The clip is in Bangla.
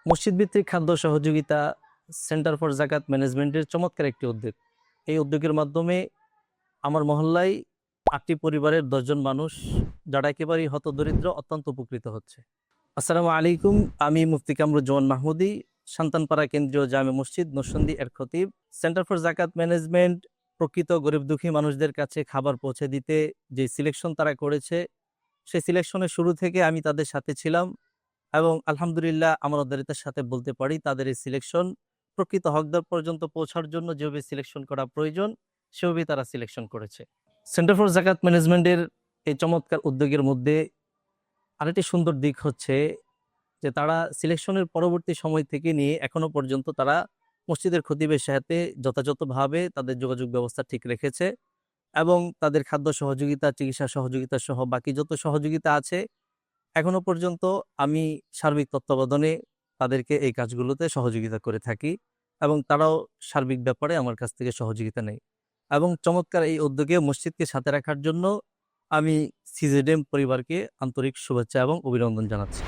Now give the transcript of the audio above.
মসজিদ ভিত্তিক খাদ্য সহযোগিতা সেন্টার ফর জাকাত ম্যানেজমেন্টের চমৎকার একটি উদ্যোগ। এই উদ্যোগের মাধ্যমে আমার মহল্লায় ৮টি পরিবারের ১০ জন মানুষ, যারা একেবারেই হতদরিদ্র, অত্যন্ত উপকৃত হচ্ছে। আসসালামু আলাইকুম। আমি মুফতি কামরুজ্জামান মাহমুদী, সন্তানপাড়া কেন্দ্রীয় জামে মসজিদ নরসিংদী এর খতিব। সেন্টার ফর জাকাত ম্যানেজমেন্ট প্রকৃত গরিব দুঃখী মানুষদের কাছে খাবার পৌঁছে দিতে যে সিলেকশন তারা করেছে, সেই সিলেকশনের শুরু থেকে আমি তাদের সাথে ছিলাম এবং আলহামদুলিল্লাহ আমার উদারিতার সাথে বলতে পারি তাদের এই সিলেকশন প্রকৃত হকদার পর্যন্ত পৌঁছার জন্য যেভাবে সিলেকশন করা প্রয়োজন সেভাবেই তারা সিলেকশন করেছে। সেন্টার ফর জাকাত ম্যানেজমেন্টের এই চমৎকার উদ্যোগের মধ্যে আরেকটি সুন্দর দিক হচ্ছে যে তারা সিলেকশনের পরবর্তী সময় থেকে নিয়ে এখনো পর্যন্ত তারা মসজিদের খতিবের সাথে যথাযথভাবে তাদের যোগাযোগ ব্যবস্থা ঠিক রেখেছে এবং তাদের খাদ্য সহযোগিতা, চিকিৎসা সহযোগিতা সহ বাকি যত সহযোগিতা আছে এখনো পর্যন্ত আমি সার্বিক তত্ত্বাবধানে তাদেরকে এই কাজগুলোতে সহযোগিতা করে থাকি এবং তারাও সার্বিক ব্যাপারে আমার কাছ থেকে সহযোগিতা নেয়। এবং চমৎকার এই উদ্যোগে মসজিদকে সাথে রাখার জন্য আমি সিজেডএম পরিবারকে আন্তরিক শুভেচ্ছা এবং অভিনন্দন জানাচ্ছি।